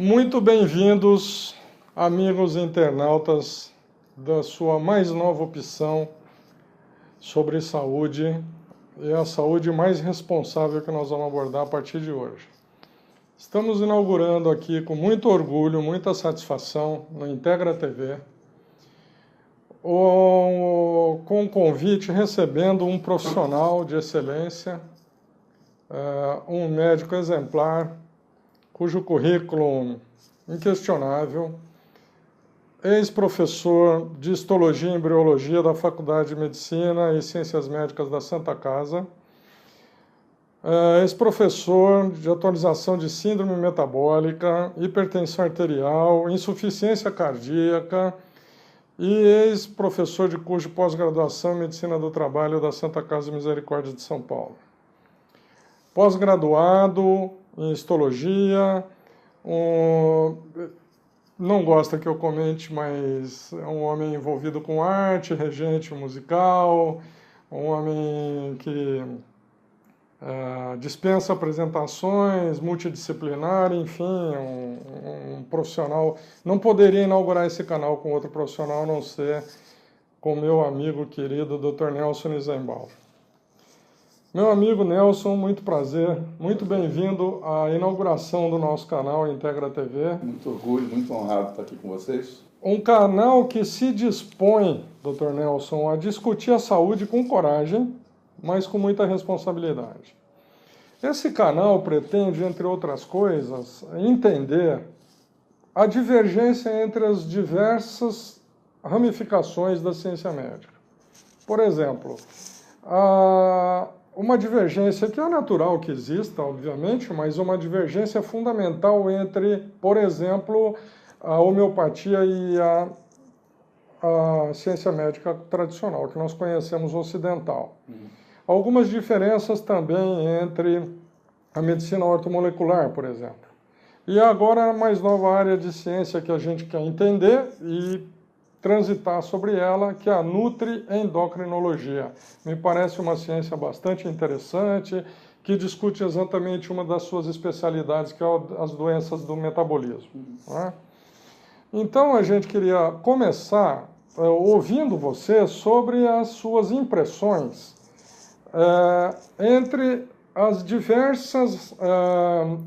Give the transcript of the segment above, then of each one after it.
Muito bem-vindos, amigos internautas da sua mais nova opção sobre saúde e a saúde mais responsável que nós vamos abordar a partir de hoje. Estamos inaugurando aqui com muito orgulho, muita satisfação no Integra TV, com um convite recebendo um profissional de excelência, um médico exemplar, cujo currículo inquestionável, ex-professor de Histologia e Embriologia da Faculdade de Medicina e Ciências Médicas da Santa Casa, ex-professor de atualização de síndrome metabólica, hipertensão arterial, insuficiência cardíaca e ex-professor de curso de pós-graduação em Medicina do Trabalho da Santa Casa de Misericórdia de São Paulo. Pós-graduado em histologia, não gosta que eu comente, mas é um homem envolvido com arte, regente musical, um homem que dispensa apresentações, multidisciplinar, enfim, um profissional. Não poderia inaugurar esse canal com outro profissional, a não ser com meu amigo querido Dr. Nelson Nizenbaum. Meu amigo Nelson, muito prazer, muito bem-vindo à inauguração do nosso canal Integra TV. Muito orgulho, muito honrado estar aqui com vocês. Um canal que se dispõe, Dr. Nelson, a discutir a saúde com coragem, mas com muita responsabilidade. Esse canal pretende, entre outras coisas, entender a divergência entre as diversas ramificações da ciência médica. Por exemplo, uma divergência que é natural que exista, obviamente, mas uma divergência fundamental entre, por exemplo, a homeopatia e a ciência médica tradicional, que nós conhecemos ocidental. Algumas diferenças também entre a medicina ortomolecular, por exemplo. E agora a mais nova área de ciência que a gente quer entender e transitar sobre ela, que é a nutriendocrinologia. Me parece uma ciência bastante interessante, que discute exatamente uma das suas especialidades, que é as doenças do metabolismo. Né? Então, a gente queria começar ouvindo você sobre as suas impressões entre as diversas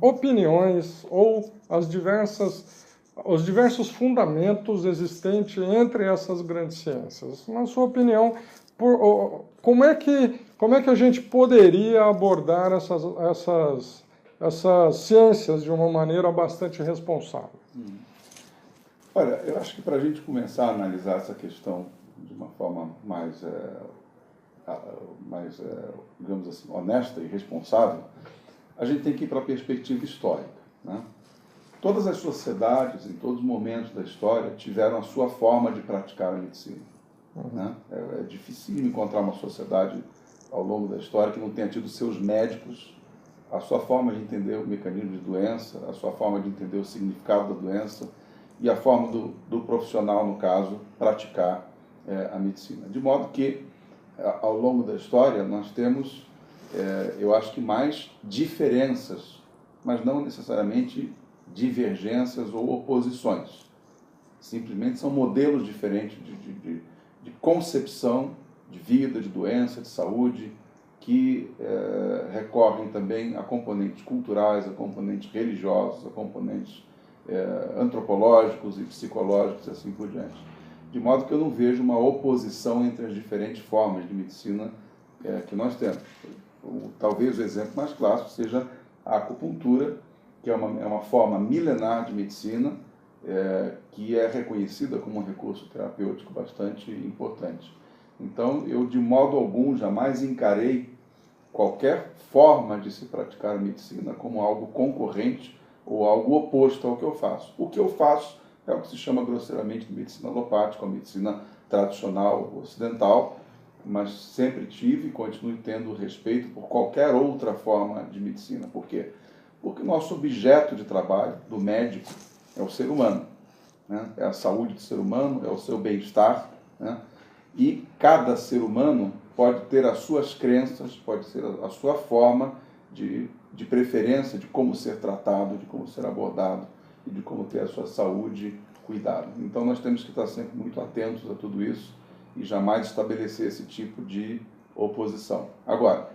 opiniões ou os diversos fundamentos existentes entre essas grandes ciências. Na sua opinião, como é que a gente poderia abordar essas ciências de uma maneira bastante responsável? Olha, eu acho que para a gente começar a analisar essa questão de uma forma mais digamos assim, honesta e responsável, a gente tem que ir para a perspectiva histórica, né? Todas as sociedades, em todos os momentos da história, tiveram a sua forma de praticar a medicina. Né? É difícil encontrar uma sociedade ao longo da história que não tenha tido seus médicos, a sua forma de entender o mecanismo de doença, a sua forma de entender o significado da doença e a forma do profissional, no caso, praticar a medicina. De modo que, ao longo da história, nós temos, eu acho que mais diferenças, mas não necessariamente divergências ou oposições. Simplesmente são modelos diferentes de concepção de vida, de doença, de saúde, que recorrem também a componentes culturais, a componentes religiosos, a componentes antropológicos e psicológicos e assim por diante. De modo que eu não vejo uma oposição entre as diferentes formas de medicina que nós temos. Talvez o exemplo mais clássico seja a acupuntura, que é uma forma milenar de medicina, que é reconhecida como um recurso terapêutico bastante importante. Então, eu de modo algum jamais encarei qualquer forma de se praticar a medicina como algo concorrente ou algo oposto ao que eu faço. O que eu faço é o que se chama grosseiramente de medicina alopática, a medicina tradicional ocidental, mas sempre tive e continuo tendo respeito por qualquer outra forma de medicina. Por quê? Porque o nosso objeto de trabalho, do médico, é o ser humano, né? É a saúde do ser humano, é o seu bem-estar, né? E cada ser humano pode ter as suas crenças, pode ser a sua forma de preferência de como ser tratado, de como ser abordado, e de como ter a sua saúde cuidada. Então nós temos que estar sempre muito atentos a tudo isso e jamais estabelecer esse tipo de oposição. Agora,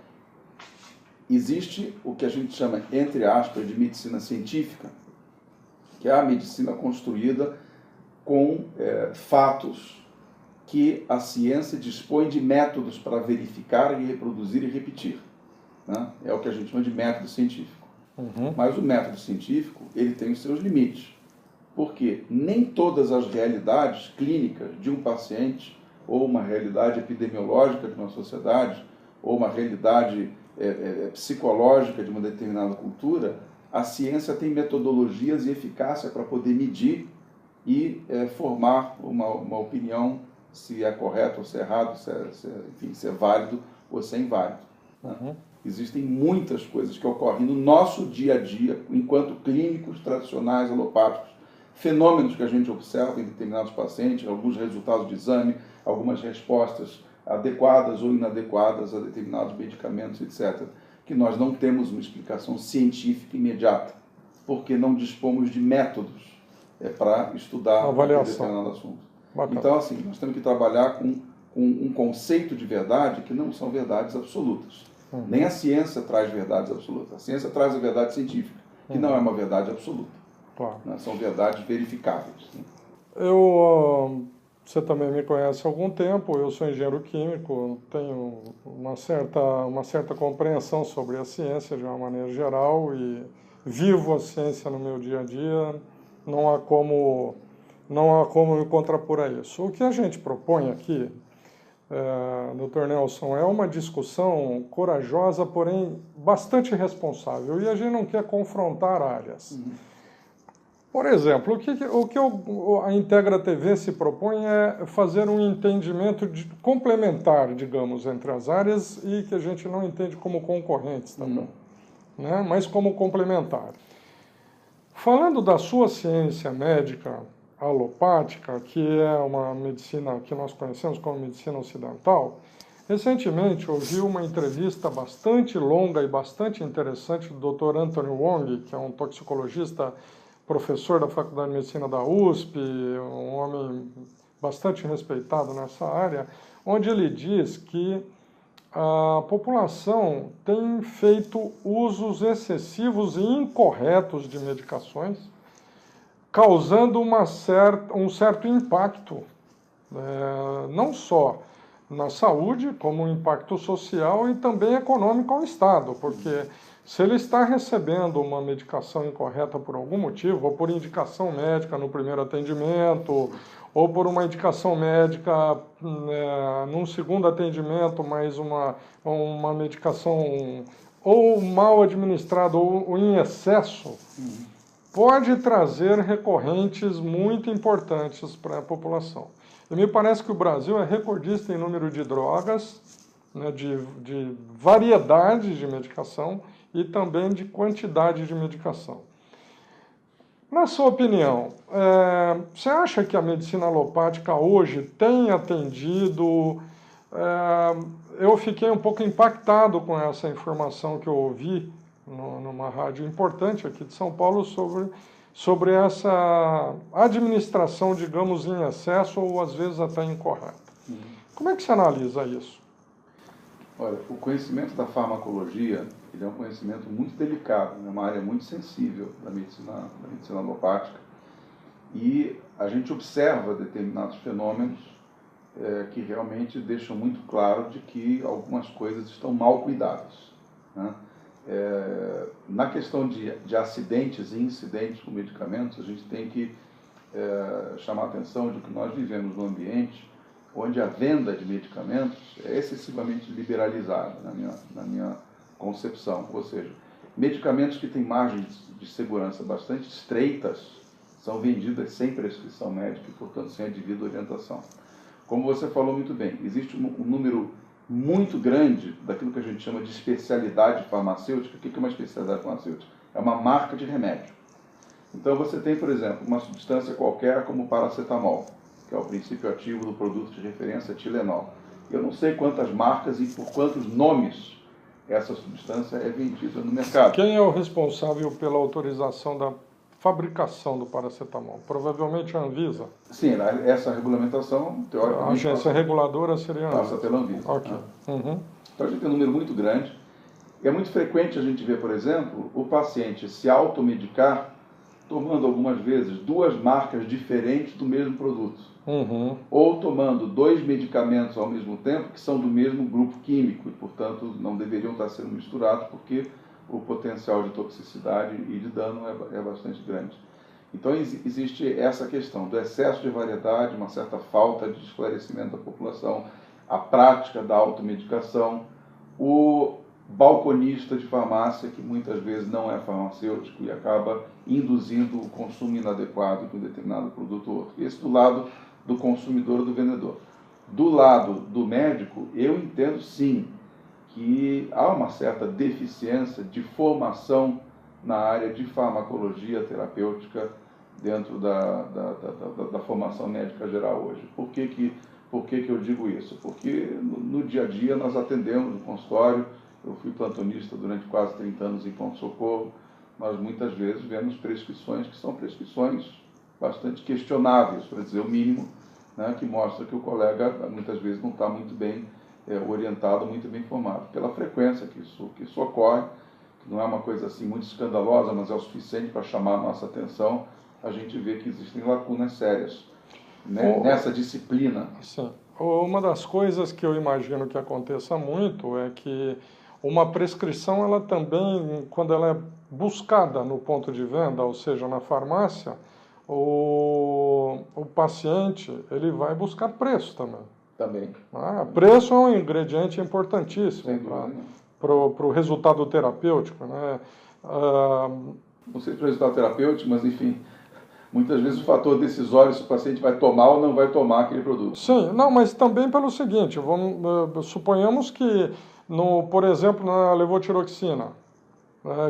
existe o que a gente chama, entre aspas, de medicina científica, que é a medicina construída com fatos que a ciência dispõe de métodos para verificar e reproduzir e repetir, né? É o que a gente chama de método científico. Mas o método científico, ele tem os seus limites, porque nem todas as realidades clínicas de um paciente, ou uma realidade epidemiológica de uma sociedade, ou uma realidade psicológica de uma determinada cultura, a ciência tem metodologias e eficácia para poder medir e formar uma opinião se é correto ou se é errado, enfim, se é válido ou se é inválido. Né? Existem muitas coisas que ocorrem no nosso dia a dia, enquanto clínicos tradicionais alopáticos, fenômenos que a gente observa em determinados pacientes, alguns resultados de exame, algumas respostas adequadas ou inadequadas a determinados medicamentos, etc., que nós não temos uma explicação científica imediata, porque não dispomos de métodos para estudar um determinado assunto. Bacana. Então, assim, nós temos que trabalhar com um conceito de verdade que não são verdades absolutas. Nem a ciência traz verdades absolutas. A ciência traz a verdade científica, que não é uma verdade absoluta. Claro. Né? São verdades verificáveis. Né? Você também me conhece há algum tempo, eu sou engenheiro químico, tenho uma certa compreensão sobre a ciência de uma maneira geral e vivo a ciência no meu dia a dia, não há como me contrapor a isso. O que a gente propõe aqui, Dr. Nelson, é uma discussão corajosa, porém bastante responsável, e a gente não quer confrontar áreas. Por exemplo, o que a Integra TV se propõe é fazer um entendimento complementar, digamos, entre as áreas e que a gente não entende como concorrentes também, né? Mas como complementar. Falando da sua ciência médica alopática, que é uma medicina que nós conhecemos como medicina ocidental, recentemente ouvi uma entrevista bastante longa e bastante interessante do Dr. Anthony Wong, que é um toxicologista, professor da Faculdade de Medicina da USP, um homem bastante respeitado nessa área, onde ele diz que a população tem feito usos excessivos e incorretos de medicações, causando um certo impacto, não só na saúde, como um impacto social e também econômico ao Estado, porque se ele está recebendo uma medicação incorreta por algum motivo, ou por indicação médica no primeiro atendimento, ou por uma indicação médica num segundo atendimento, mas uma medicação ou mal administrada ou em excesso, pode trazer recorrentes muito importantes para a população. E me parece que o Brasil é recordista em número de drogas, né, de variedade de medicação e também de quantidade de medicação. Na sua opinião, você acha que a medicina alopática hoje tem atendido? Eu fiquei um pouco impactado com essa informação que eu ouvi numa rádio importante aqui de São Paulo sobre essa administração, digamos, em excesso ou às vezes até incorreta. Como é que você analisa isso? Olha, o conhecimento da farmacologia, ele é um conhecimento muito delicado, é uma área muito sensível da medicina alopática, e a gente observa determinados fenômenos que realmente deixam muito claro de que algumas coisas estão mal cuidadas, né? Na questão de acidentes e incidentes com medicamentos, a gente tem que chamar a atenção de que nós vivemos num ambiente onde a venda de medicamentos é excessivamente liberalizada, na minha concepção. Ou seja, medicamentos que têm margens de segurança bastante estreitas são vendidas sem prescrição médica e, portanto, sem a devida orientação. Como você falou muito bem, existe um número muito grande daquilo que a gente chama de especialidade farmacêutica. O que é uma especialidade farmacêutica? É uma marca de remédio. Então você tem, por exemplo, uma substância qualquer como o paracetamol, que é o princípio ativo do produto de referência Tilenol. Eu não sei quantas marcas e por quantos nomes essa substância é vendida no mercado. Quem é o responsável pela autorização fabricação do paracetamol? Provavelmente a Anvisa. Sim, essa regulamentação, A teoricamente, agência reguladora seria a passa Anvisa. pela Anvisa. Ok. Né? Uhum. Então a gente tem um número muito grande. E é muito frequente a gente ver, por exemplo, o paciente se automedicar tomando algumas vezes 2 marcas diferentes do mesmo produto. Uhum. Ou tomando 2 medicamentos ao mesmo tempo que são do mesmo grupo químico e, portanto, não deveriam estar sendo misturados porque o potencial de toxicidade e de dano é bastante grande. Então existe essa questão do excesso de variedade, uma certa falta de esclarecimento da população, a prática da automedicação, o balconista de farmácia, que muitas vezes não é farmacêutico e acaba induzindo o consumo inadequado de um determinado produto ou outro. Esse do lado do consumidor ou do vendedor. Do lado do médico, eu entendo sim que há uma certa deficiência de formação na área de farmacologia terapêutica dentro da formação médica geral hoje. Por que eu digo isso? Porque no dia a dia nós atendemos no consultório. Eu fui plantonista durante quase 30 anos em pronto-socorro, mas muitas vezes vemos prescrições que são prescrições bastante questionáveis, para dizer o mínimo, né, que mostra que o colega muitas vezes não está muito bem orientado, muito bem informado. Pela frequência que isso ocorre, que não é uma coisa assim muito escandalosa, mas é o suficiente para chamar a nossa atenção, a gente vê que existem lacunas sérias, né, nessa disciplina. Sim. Uma das coisas que eu imagino que aconteça muito é que uma prescrição, ela também, quando ela é buscada no ponto de venda, ou seja, na farmácia, o paciente, ele vai buscar preço também. Também. Preço é um ingrediente importantíssimo para o resultado terapêutico, né? Não sei se para o resultado terapêutico, mas enfim, muitas vezes o fator decisório se o paciente vai tomar ou não vai tomar aquele produto. Sim, não, mas também pelo seguinte, suponhamos que, por exemplo, na levotiroxina,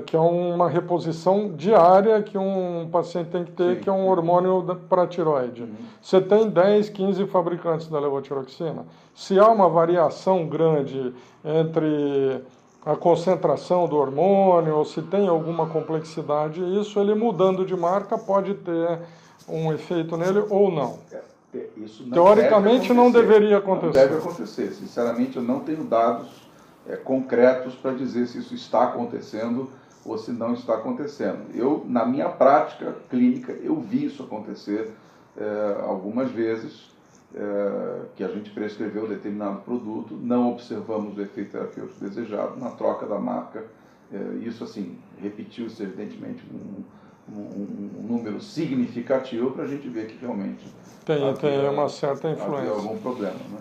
que é uma reposição diária que um paciente tem que ter, sim, que é um hormônio para a tiroide. Uhum. Você tem 10, 15 fabricantes da levotiroxina. Se há uma variação grande entre a concentração do hormônio, ou se tem alguma complexidade, isso ele mudando de marca pode ter um efeito nele ou não. Isso não teoricamente não deveria acontecer. Não deve acontecer. Sinceramente, eu não tenho dados concretos para dizer se isso está acontecendo ou se não está acontecendo. Eu, na minha prática clínica, eu vi isso acontecer algumas vezes, que a gente prescreveu determinado produto, não observamos o efeito terapêutico desejado na troca da marca. Isso, assim, repetiu-se, evidentemente, um número significativo para a gente ver que realmente tem uma certa influência. Havia algum problema, né?